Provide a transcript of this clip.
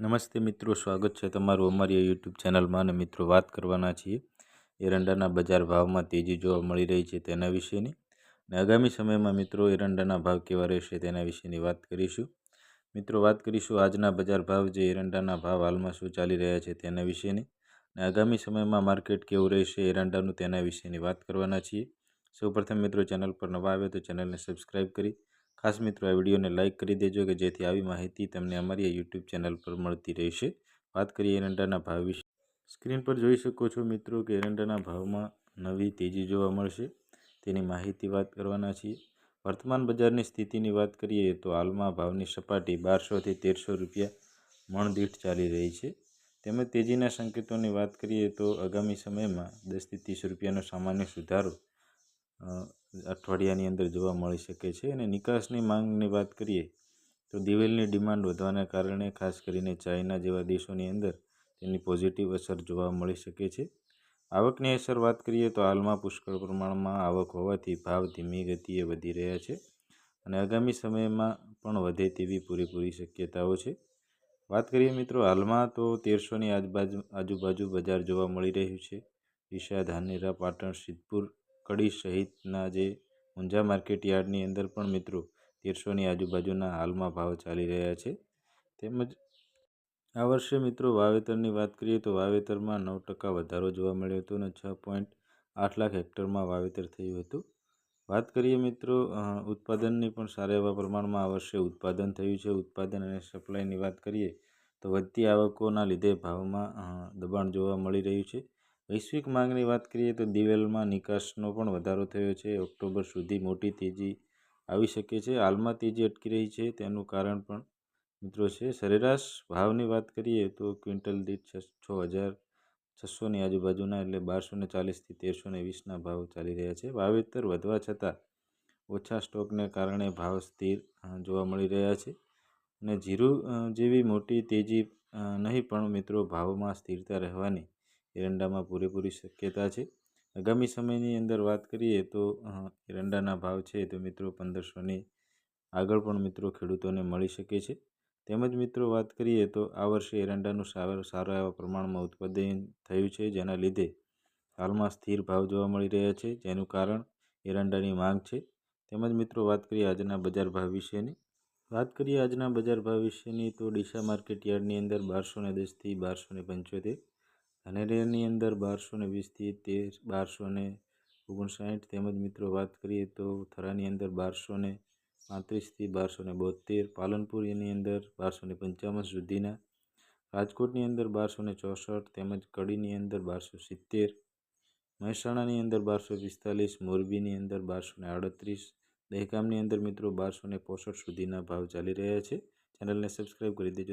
નમસ્તે મિત્રો, સ્વાગત છે તમારું અમારી યુટ્યુબ ચેનલમાં। અને મિત્રો, વાત કરવાના છીએ એરંડાના બજાર ભાવમાં તેજી જોવા મળી રહી છે તેના વિશેની, અને આગામી સમયમાં મિત્રો એરંડાના ભાવ કેવા રહેશે તેના વિશેની વાત કરીશું। મિત્રો, વાત કરીશું આજના બજાર ભાવ, જે એરંડાના ભાવ હાલમાં શું ચાલી રહ્યા છે તેના વિશેની, અને આગામી સમયમાં માર્કેટ કેવું રહેશે એરંડાનું તેના વિશેની વાત કરવાના છીએ। સૌપ્રથમ મિત્રો, ચેનલ પર નવા આવે તો ચેનલને સબસ્ક્રાઈબ કરી ખાસ મિત્રો આ વિડીયોને લાઇક કરી દેજો કે જેથી આવી માહિતી તમને અમારી યુટ્યુબ ચેનલ પર મળતી રહેશે। વાત કરીએ એરંડાના ભાવ વિશે। સ્ક્રીન પર જોઈ શકો છો મિત્રો કે એરંડાના ભાવમાં નવી તેજી જોવા મળશે તેની માહિતી વાત કરવાના છીએ। વર્તમાન બજારની સ્થિતિની વાત કરીએ તો હાલમાં ભાવની સપાટી 1200 થી 1300 રૂપિયા મણ દીઠ ચાલી રહી છે। તેમજ તેજીના સંકેતોની વાત કરીએ તો આગામી સમયમાં 10 થી 30 રૂપિયાનો સામાન્ય સુધારો અઠવાડિયાની અંદર જોવા મળી શકે છે। અને નિકાસની માંગની વાત કરીએ તો દિવેલની ડિમાન્ડ વધવાના કારણે ખાસ કરીને ચાઇના જેવા દેશોની અંદર તેની પોઝિટિવ અસર જોવા મળી શકે છે। આવકની અસર વાત કરીએ તો હાલમાં પુષ્કળ પ્રમાણમાં આવક હોવાથી ભાવ ધીમી ગતિએ વધી રહ્યા છે અને આગામી સમયમાં પણ વધે તેવી પૂરેપૂરી શક્યતાઓ છે। વાત કરીએ મિત્રો, હાલમાં તો 1300ની આજુબાજુ બજાર જોવા મળી રહ્યું છે। ડીસા, ધાનેરા, પાટણ, સિદ્ધપુર, કડી સહિતના જે ઊંઝા માર્કેટ યાર્ડની અંદર પણ મિત્રો 1300ની આજુબાજુના હાલમાં ભાવ ચાલી રહ્યા છે। તેમજ આ વર્ષે મિત્રો વાવેતરની વાત કરીએ તો વાવેતરમાં 9% વધારો જોવા મળ્યો હતો અને 6.8 લાખ હેક્ટરમાં વાવેતર થયું હતું। વાત કરીએ મિત્રો ઉત્પાદનની પણ સારા એવા પ્રમાણમાં આ વર્ષે ઉત્પાદન થયું છે। ઉત્પાદન અને સપ્લાયની વાત કરીએ તો વધતી આવકોના લીધે ભાવમાં દબાણ જોવા મળી રહ્યું છે। વૈશ્વિક માંગની વાત કરીએ તો દિવેલમાં નિકાસનો પણ વધારો થયો છે। ઓક્ટોબર સુધી મોટી તેજી આવી શકે છે। હાલમાં તેજી અટકી રહી છે તેનું કારણ પણ મિત્રો છે। સરેરાશ ભાવની વાત કરીએ તો ક્વિન્ટલ દીઠ 6600ની આજુબાજુના એટલે 1240 થી 1320ના ભાવ ચાલી રહ્યા છે। વાવેતર વધવા છતાં ઓછા સ્ટોકને કારણે ભાવ સ્થિર જોવા મળી રહ્યા છે અને જીરું જેવી મોટી તેજી નહીં, પણ મિત્રો ભાવમાં સ્થિરતા રહેવાની એરંડામાં પૂરેપૂરી શક્યતા છે। આગામી સમયની અંદર વાત કરીએ તો એરંડાના ભાવ છે તો મિત્રો 1500ની આગળ પણ મિત્રો ખેડૂતોને મળી શકે છે। તેમજ મિત્રો વાત કરીએ તો આ વર્ષે એરંડાનું સારા એવા પ્રમાણમાં ઉત્પાદન થયું છે, જેના લીધે હાલમાં સ્થિર ભાવ જોવા મળી રહ્યા છે, જેનું કારણ એરંડાની માંગ છે। તેમજ મિત્રો વાત કરીએ આજના બજાર ભાવ વિશેની। તો ડીસા માર્કેટ યાર્ડની અંદર 1210 થી 1275, ધાનેરાની અંદર 1220 થી 1259। તેમજ મિત્રો વાત કરીએ તો થરાની અંદર 1235 થી 1272, પાલનપુરની અંદર 1255 સુધીના, રાજકોટની અંદર 1264, તેમજ કડીની અંદર 1270, મહેસાણાની અંદર 1245, મોરબીની અંદર 1238, દહેગામની અંદર મિત્રો 1265 સુધીના ભાવ ચાલી રહ્યા છે। ચેનલને સબસ્ક્રાઈબ કરી દેજો।